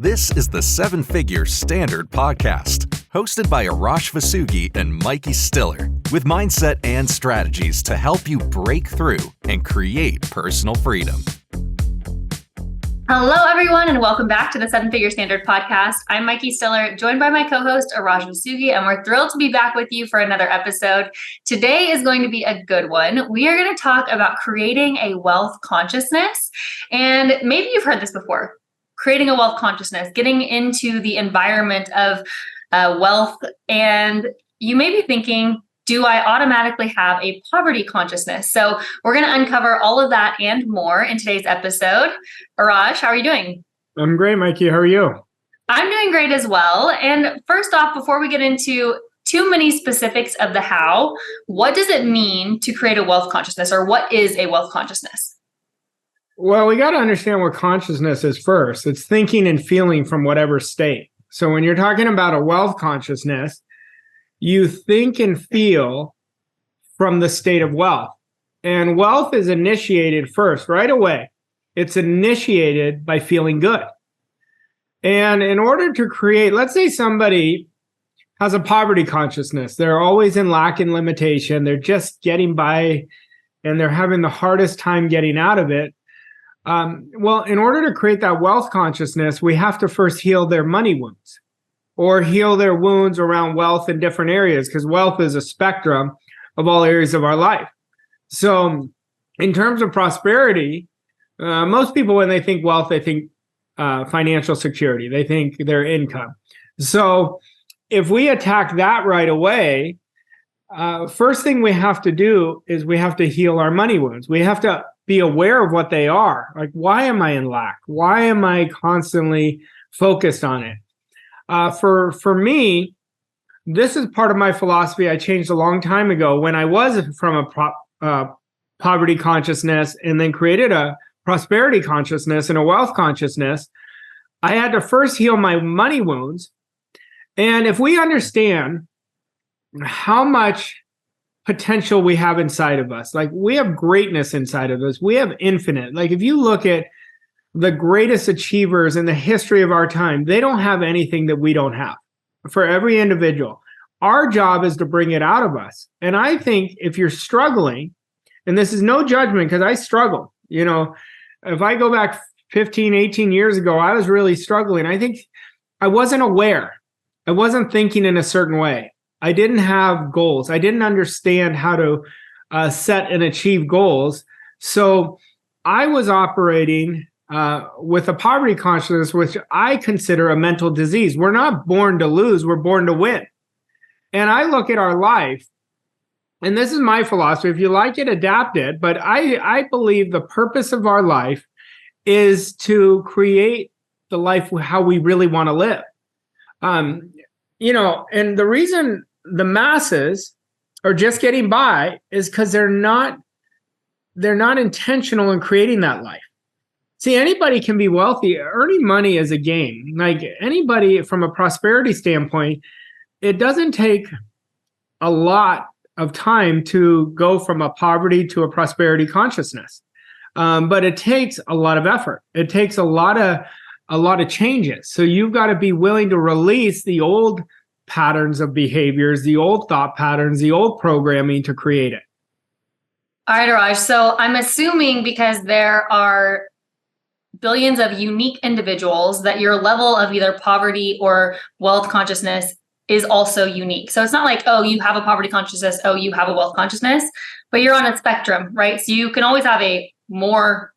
This is the Seven Figure Standard Podcast, hosted by Arash Vossoughi and Mikey Stiller, with mindset and strategies to help you break through and create personal freedom. Hello, everyone, and welcome back to the Seven Figure Standard Podcast. I'm Mikey Stiller, joined by my co-host, Arash Vossoughi, and we're thrilled to be back with you for another episode. Today is going to be a good one. We are going to talk about creating a wealth consciousness, and maybe you've heard this before. Creating a wealth consciousness, getting into the environment of wealth, and you may be thinking, do I automatically have a poverty consciousness? So we're going to uncover all of that and more in today's episode. Arash, how are you doing? I'm great, Mikey. How are you? I'm doing great as well. And first off, before we get into too many specifics of the how, what does it mean to create a wealth consciousness, or what is a wealth consciousness? Well, we got to understand what consciousness is first. It's thinking and feeling from whatever state. So when you're talking about a wealth consciousness, you think and feel from the state of wealth. And wealth is initiated first, right away. It's initiated by feeling good. And in order to create, let's say somebody has a poverty consciousness. They're always in lack and limitation. They're just getting by and they're having the hardest time getting out of it. Well, in order to create that wealth consciousness, we have to first heal their money wounds or heal their wounds around wealth in different areas, because wealth is a spectrum of all areas of our life. So in terms of prosperity, most people, when they think wealth, they think financial security. They think their income. So if we attack that right away, first thing we have to do is we have to heal our money wounds. We have to be aware of what they are. Like, why am I in lack? Why am I constantly focused on it? For me, this is part of my philosophy I changed a long time ago when I was from a poverty consciousness and then created a prosperity consciousness and a wealth consciousness. I had to first heal my money wounds. And if we understand how much potential we have inside of us, like we have greatness inside of us, we have infinite. Like if you look at the greatest achievers in the history of our time, they don't have anything that we don't have. For every individual, our job is to bring it out of us. And I think if you're struggling, and this is no judgment because I struggle, you know, if I go back 15, 18 years ago, I was really struggling. I think I wasn't aware. I wasn't thinking in a certain way. I didn't have goals. I didn't understand how to set and achieve goals. So I was operating with a poverty consciousness, which I consider a mental disease. We're not born to lose. We're born to win. And I look at our life, and this is my philosophy. If you like it, adapt it. But I believe the purpose of our life is to create the life how we really want to live. You know, and the reason the masses are just getting by is because they're not intentional in creating that life. See, anybody can be wealthy. Earning money is a game. Like anybody from a prosperity standpoint, it doesn't take a lot of time to go from a poverty to a prosperity consciousness. But it takes a lot of effort. It takes a lot of changes. So you've got to be willing to release the old patterns of behaviors, the old thought patterns, the old programming to create it. All right, Arash. So I'm assuming because there are billions of unique individuals that your level of either poverty or wealth consciousness is also unique. So it's not like, oh, you have a poverty consciousness, oh, you have a wealth consciousness, but you're on a spectrum, right? So you can always have a more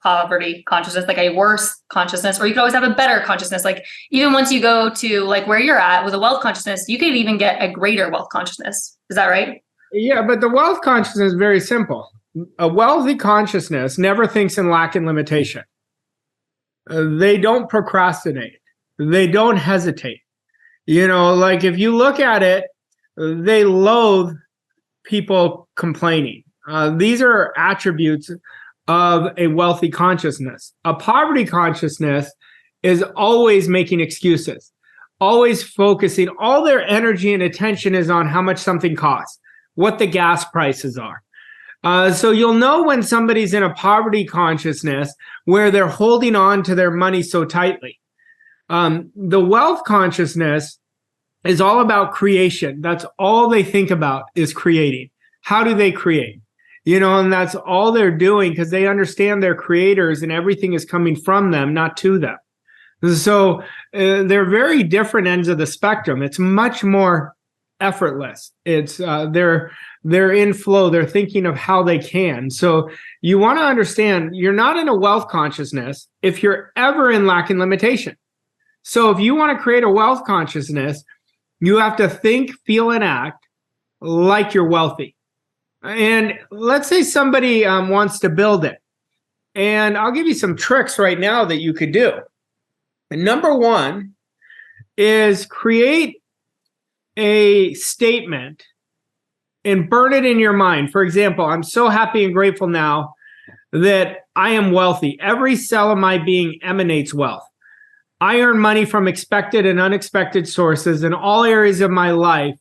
poverty consciousness, like a worse consciousness, or you could always have a better consciousness. Like even once you go to like where you're at with a wealth consciousness, you could even get a greater wealth consciousness. Is that right? Yeah, but the wealth consciousness is very simple. A wealthy consciousness never thinks in lack and limitation. They don't procrastinate. They don't hesitate. You know, like if you look at it, they loathe people complaining. These are attributes of a wealthy consciousness. A poverty consciousness is always making excuses, always focusing. All their energy and attention is on how much something costs, what the gas prices are. So you'll know when somebody's in a poverty consciousness where they're holding on to their money so tightly. The wealth consciousness is all about creation. That's all they think about is creating. How do they create? And that's all they're doing because they understand they're creators and everything is coming from them, not to them. So they're very different ends of the spectrum. It's much more effortless. It's they're in flow. They're thinking of how they can. So you want to understand you're not in a wealth consciousness if you're ever in lack and limitation. So if you want to create a wealth consciousness, you have to think, feel, and act like you're wealthy. And let's say somebody wants to build it. And I'll give you some tricks right now that you could do. And number one is create a statement and burn it in your mind. For example, I'm so happy and grateful now that I am wealthy. Every cell of my being emanates wealth. I earn money from expected and unexpected sources in all areas of my life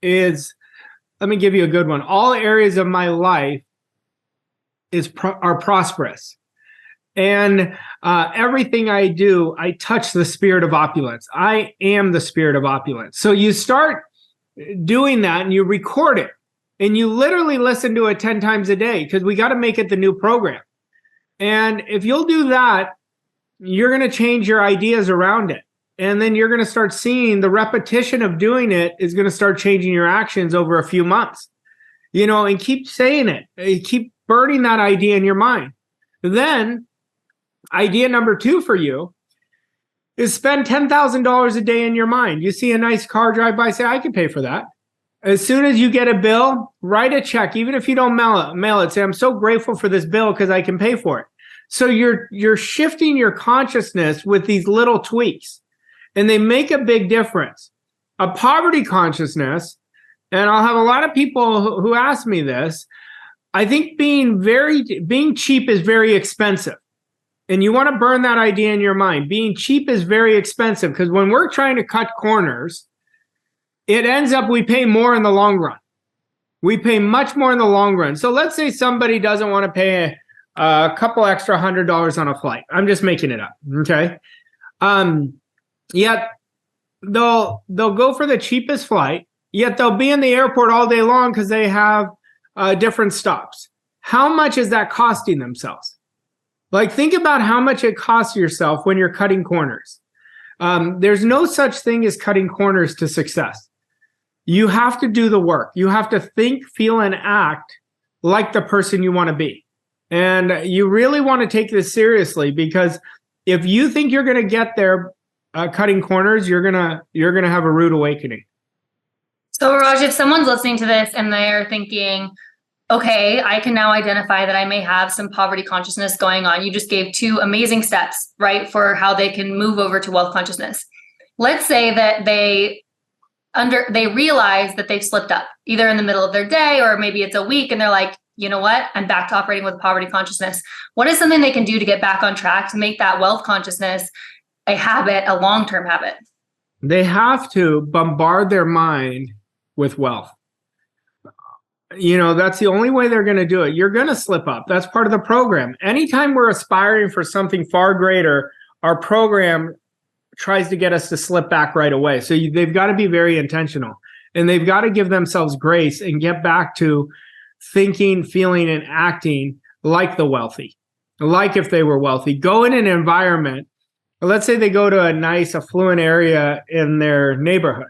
let me give you a good one. All areas of my life are prosperous. And everything I do, I touch the spirit of opulence. I am the spirit of opulence. So you start doing that and you record it. And you literally listen to it 10 times a day because we got to make it the new program. And if you'll do that, you're going to change your ideas around it. And then you're going to start seeing the repetition of doing it is going to start changing your actions over a few months. And keep saying it. Keep burning that idea in your mind. Then idea number 2 for you is spend $10,000 a day in your mind. You see a nice car drive by, say, I can pay for that. As soon as you get a bill, write a check. Even if you don't mail it, say, I'm so grateful for this bill because I can pay for it. So you're shifting your consciousness with these little tweaks, and they make a big difference. A poverty consciousness, and I'll have a lot of people who ask me this, I think being cheap is very expensive. And you want to burn that idea in your mind. Being cheap is very expensive because when we're trying to cut corners, it ends up we pay more in the long run. We pay much more in the long run. So let's say somebody doesn't want to pay a couple extra $100 on a flight. I'm just making it up. Okay. Yet they'll go for the cheapest flight, yet they'll be in the airport all day long because they have different stops. How much is that costing themselves? Like, think about how much it costs yourself when you're cutting corners. There's no such thing as cutting corners to success. You have to do the work. You have to think, feel, and act like the person you want to be. And you really want to take this seriously, because if you think you're going to get there cutting corners, you're gonna have a rude awakening. So, Arash, if someone's listening to this and they're thinking, okay, I can now identify that I may have some poverty consciousness going on. You just gave 2 amazing steps, right, for how they can move over to wealth consciousness. Let's say that they realize that they've slipped up, either in the middle of their day or maybe it's a week, and they're like, you know what, I'm back to operating with poverty consciousness. What is something they can do to get back on track to make that wealth consciousness a habit, a long-term habit? They have to bombard their mind with wealth. That's the only way they're going to do it. You're going to slip up. That's part of the program. Anytime we're aspiring for something far greater, our program tries to get us to slip back right away. So they've got to be very intentional, and they've got to give themselves grace and get back to thinking, feeling, and acting like the wealthy, like if they were wealthy. Go in an environment. Let's say they go to a nice affluent area in their neighborhood,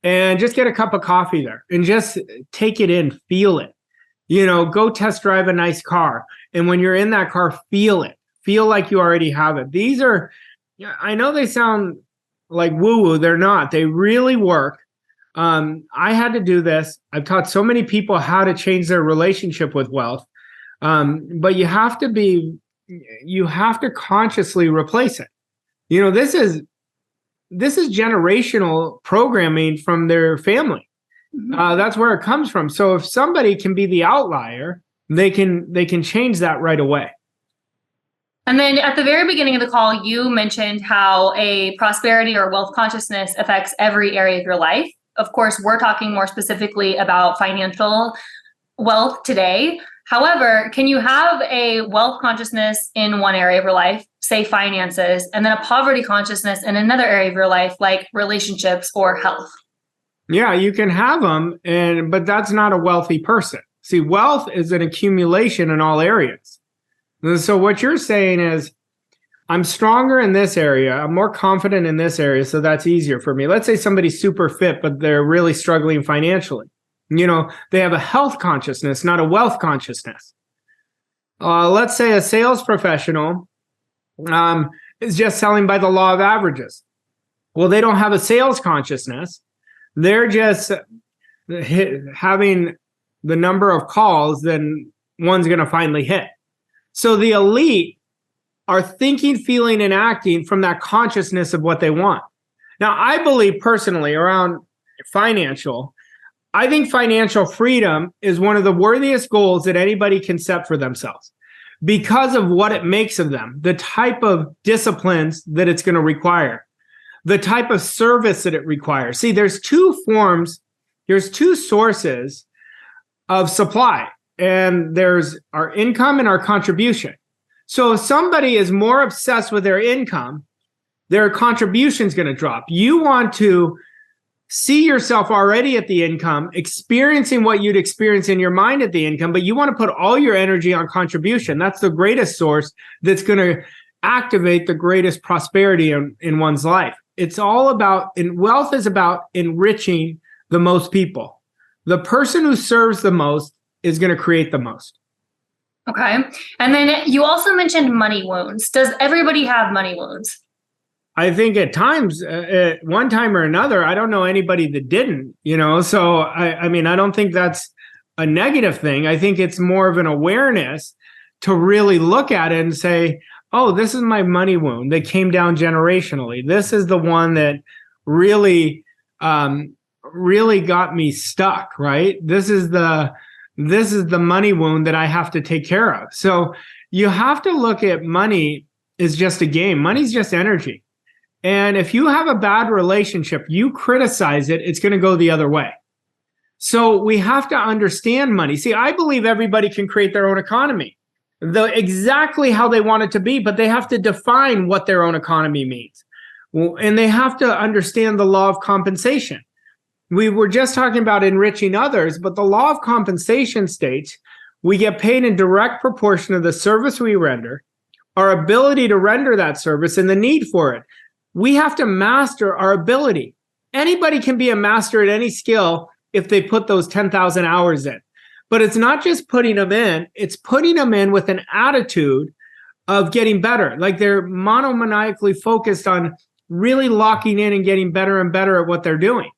and just get a cup of coffee there and just take it in, feel it. Go test drive a nice car. And when you're in that car, feel it. Feel like you already have it. These are, I know they sound like woo-woo. They're not. They really work. I had to do this. I've taught so many people how to change their relationship with wealth. But you have to consciously replace it. This is generational programming from their family. That's where it comes from. So if somebody can be the outlier, they can change that right away. And then at the very beginning of the call, you mentioned how a prosperity or wealth consciousness affects every area of your life. Of course, we're talking more specifically about financial wealth today. However, can you have a wealth consciousness in one area of your life say finances, and then a poverty consciousness in another area of your life, like relationships or health. Yeah, you can have them, but that's not a wealthy person. See, wealth is an accumulation in all areas. And so what you're saying is, I'm stronger in this area. I'm more confident in this area, so that's easier for me. Let's say somebody's super fit, but they're really struggling financially. They have a health consciousness, not a wealth consciousness. Let's say a sales professional is just selling by the law of averages. Well, they don't have a sales consciousness. They're just having the number of calls, then one's going to finally hit. So the elite are thinking, feeling, and acting from that consciousness of what they want. Now, I believe personally around I think financial freedom is one of the worthiest goals that anybody can set for themselves because of what it makes of them, the type of disciplines that it's going to require, the type of service that it requires. See, there's two sources of supply, and there's our income and our contribution. So if somebody is more obsessed with their income, their contribution is going to drop. You want to see yourself already at the income, experiencing what you'd experience in your mind at the income, but you want to put all your energy on contribution. That's the greatest source that's going to activate the greatest prosperity in one's life. It's all about, and wealth is about enriching the most people. The person who serves the most is going to create the most. Okay. And then you also mentioned money wounds. Does everybody have money wounds? I think at times, at one time or another, I don't know anybody that didn't, so I mean, I don't think that's a negative thing. I think it's more of an awareness to really look at it and say, oh, this is my money wound that came down generationally. This is the one that really got me stuck, right? This is the money wound that I have to take care of. So you have to look at money as just a game. Money's just energy. And if you have a bad relationship, you criticize it, it's going to go the other way. So we have to understand money. See, I believe everybody can create their own economy, exactly how they want it to be, but they have to define what their own economy means. And they have to understand the law of compensation. We were just talking about enriching others, but the law of compensation states we get paid in direct proportion of the service we render, our ability to render that service, and the need for it. We have to master our ability. Anybody can be a master at any skill if they put those 10,000 hours in. But it's not just putting them in, it's putting them in with an attitude of getting better. Like they're monomaniacally focused on really locking in and getting better and better at what they're doing.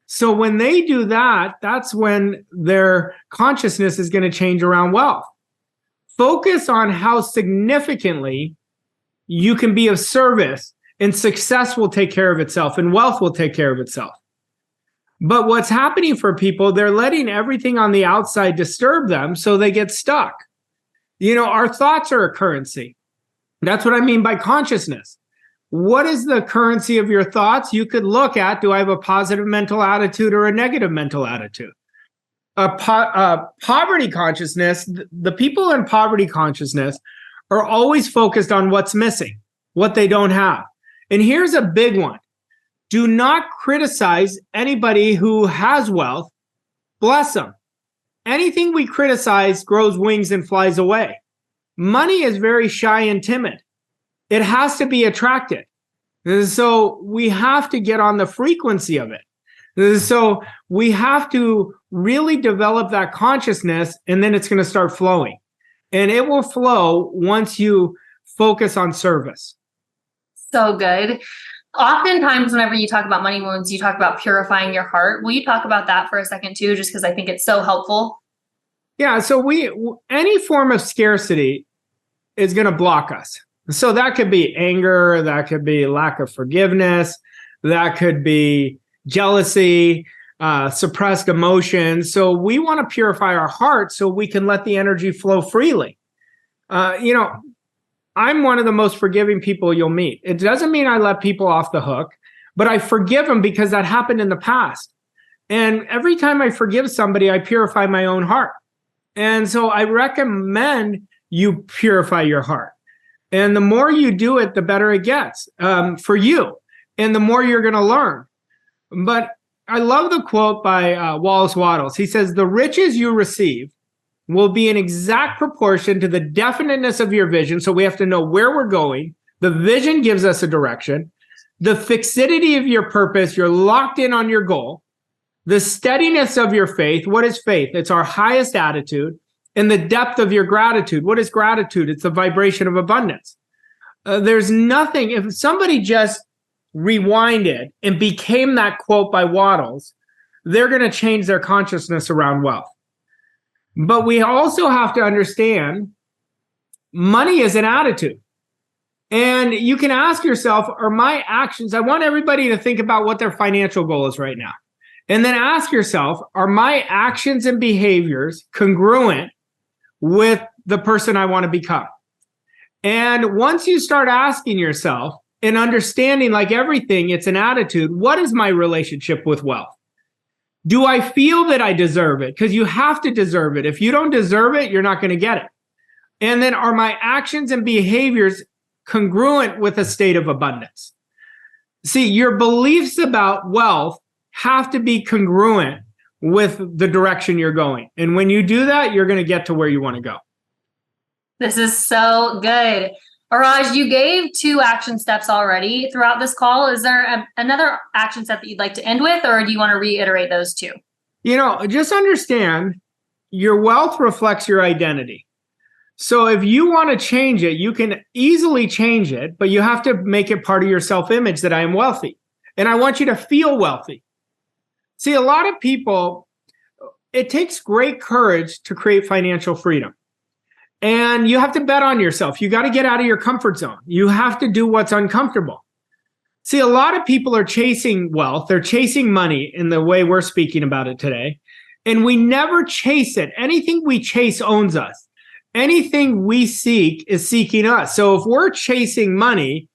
So when they do that, that's when their consciousness is going to change around wealth. Focus on how significantly you can be of service, and success will take care of itself and wealth will take care of itself. But what's happening for people, they're letting everything on the outside disturb them, so they get stuck. Our thoughts are a currency. That's what I mean by consciousness. What is the currency of your thoughts? You could look at, do I have a positive mental attitude or a negative mental attitude? Poverty consciousness, the people in poverty consciousness are always focused on what's missing, what they don't have. And here's a big one. Do not criticize anybody who has wealth. Bless them. Anything we criticize grows wings and flies away. Money is very shy and timid. It has to be attracted. So we have to get on the frequency of it. So we have to really develop that consciousness, and then it's going to start flowing. And it will flow once you focus on service. So good. Oftentimes, whenever you talk about money wounds, you talk about purifying your heart. Will you talk about that for a second too, just because I think it's so helpful? Yeah. So any form of scarcity is going to block us. So that could be anger, that could be lack of forgiveness, that could be jealousy, suppressed emotions. So we want to purify our heart so we can let the energy flow freely. I'm one of the most forgiving people you'll meet. It doesn't mean I let people off the hook, but I forgive them because that happened in the past. And every time I forgive somebody, I purify my own heart. And so I recommend you purify your heart. And the more you do it, the better it gets for you. And the more you're going to learn. But I love the quote by Wallace Wattles. He says, the riches you receive will be in exact proportion to the definiteness of your vision. So we have to know where we're going. The vision gives us a direction. The fixity of your purpose, you're locked in on your goal. The steadiness of your faith. What is faith? It's our highest attitude. And the depth of your gratitude. What is gratitude? It's the vibration of abundance. There's nothing, if somebody just rewinded and became that quote by Wattles, they're going to change their consciousness around wealth. But we also have to understand money is an attitude. And you can ask yourself, are my actions, I want everybody to think about what their financial goal is right now. And then ask yourself, are my actions and behaviors congruent with the person I want to become? And once you start asking yourself and understanding, like everything, it's an attitude. What is my relationship with wealth? Do I feel that I deserve it? Because you have to deserve it. If you don't deserve it, you're not going to get it. And then are my actions and behaviors congruent with a state of abundance? See, your beliefs about wealth have to be congruent with the direction you're going. And when you do that, you're going to get to where you want to go. This is so good. Arash, you gave 2 action steps already throughout this call. Is there another action step that you'd like to end with, or do you want to reiterate those 2? Just understand your wealth reflects your identity. So if you want to change it, you can easily change it, but you have to make it part of your self-image that I am wealthy. And I want you to feel wealthy. See, a lot of people, it takes great courage to create financial freedom. And you have to bet on yourself. You got to get out of your comfort zone. You have to do what's uncomfortable. See, a lot of people are chasing wealth. They're chasing money in the way we're speaking about it today. And we never chase it. Anything we chase owns us. Anything we seek is seeking us. So if we're chasing money,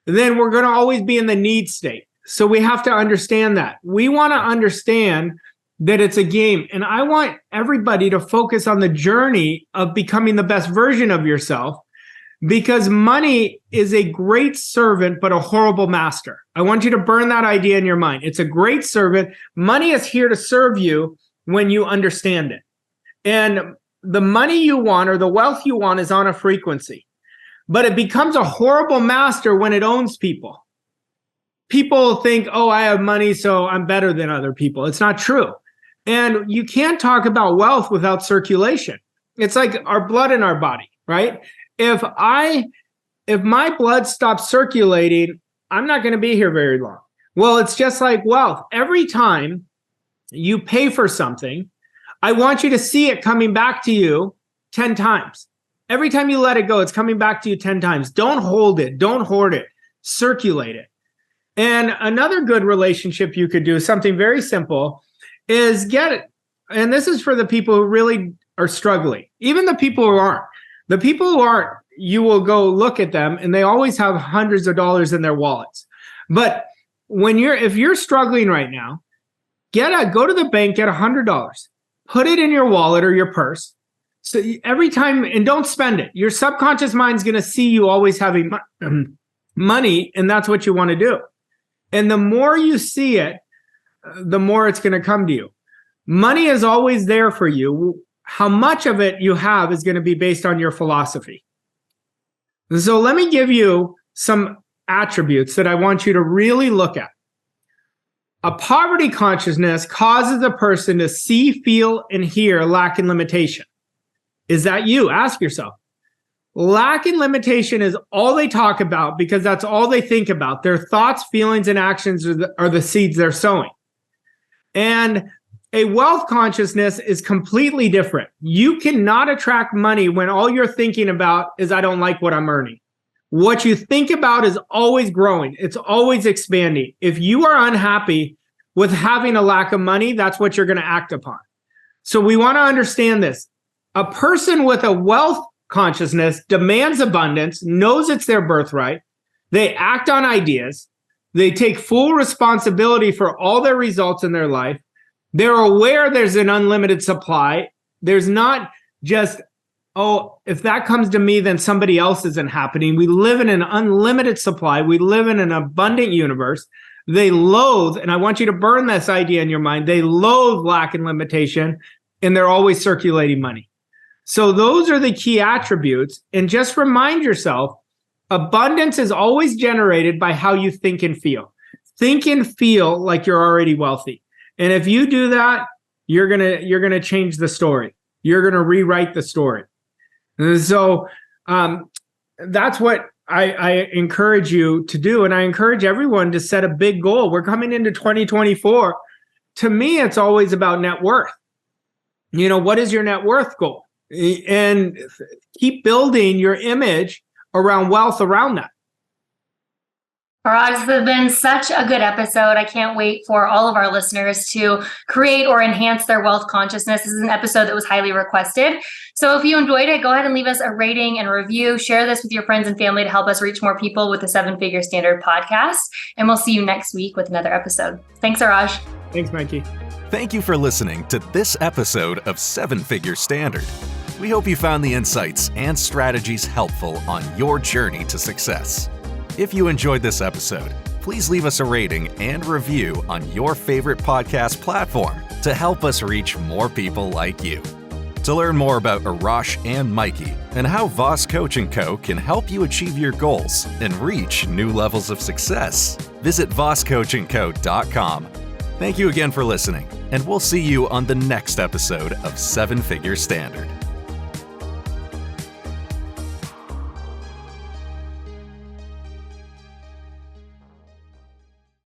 then we're going to always be in the need state. So we have to understand that. We want to understand that it's a game. And I want everybody to focus on the journey of becoming the best version of yourself, because money is a great servant, but a horrible master. I want you to burn that idea in your mind. It's a great servant. Money is here to serve you when you understand it. And the money you want or the wealth you want is on a frequency, but it becomes a horrible master when it owns people. People think, oh, I have money, so I'm better than other people. It's not true. And you can't talk about wealth without circulation. It's like our blood in our body, right? If my blood stops circulating, I'm not going to be here very long. Well, it's just like wealth. Every time you pay for something, I want you to see it coming back to you 10 times. Every time you let it go, it's coming back to you 10 times. Don't hold it. Don't hoard it. Circulate it. And another good relationship you could do, something very simple, is get it. And this is for the people who really are struggling. Even the people who aren't. The people who aren't, you will go look at them and they always have hundreds of dollars in their wallets. But if you're struggling right now, go to the bank, get $100. Put it in your wallet or your purse. So every time, and don't spend it. Your subconscious mind's going to see you always having money, and that's what you want to do. And the more you see it, the more it's going to come to you. Money is always there for you. How much of it you have is going to be based on your philosophy. So let me give you some attributes that I want you to really look at. A poverty consciousness causes a person to see, feel, and hear lack and limitation. Is that you? Ask yourself. Lack and limitation is all they talk about because that's all they think about. Their thoughts, feelings, and actions are the seeds they're sowing. And a wealth consciousness is completely different. You cannot attract money when all you're thinking about is, I don't like what I'm earning. What you think about is always growing. It's always expanding. If you are unhappy with having a lack of money, that's what you're going to act upon. So we want to understand this. A person with a wealth consciousness demands abundance, knows it's their birthright. They act on ideas. They take full responsibility for all their results in their life. They're aware there's an unlimited supply. There's not just oh, if that comes to me, then somebody else isn't happening. We live in an unlimited supply. We live in an abundant universe. They loathe, and I want you to burn this idea in your mind, they loathe lack and limitation, and they're always circulating money. So those are the key attributes. And just remind yourself, abundance is always generated by how you think and feel. Think and feel like you're already wealthy. And if you do that, you're gonna change the story. You're gonna rewrite the story. And so that's what I encourage you to do. And I encourage everyone to set a big goal. We're coming into 2024. To me, it's always about net worth. What is your net worth goal? And keep building your image around wealth around that. Arash, this has been such a good episode. I can't wait for all of our listeners to create or enhance their wealth consciousness. This is an episode that was highly requested. So if you enjoyed it, go ahead and leave us a rating and review. Share this with your friends and family to help us reach more people with the 7-Figure Standard podcast. And we'll see you next week with another episode. Thanks, Arash. Thanks, Mikey. Thank you for listening to this episode of 7-Figure Standard. We hope you found the insights and strategies helpful on your journey to success. If you enjoyed this episode, please leave us a rating and review on your favorite podcast platform to help us reach more people like you. To learn more about Arash and Mikey and how Voss Coach & Co. can help you achieve your goals and reach new levels of success, visit vosscoachandco.com. Thank you again for listening, and we'll see you on the next episode of 7-Figure Standard.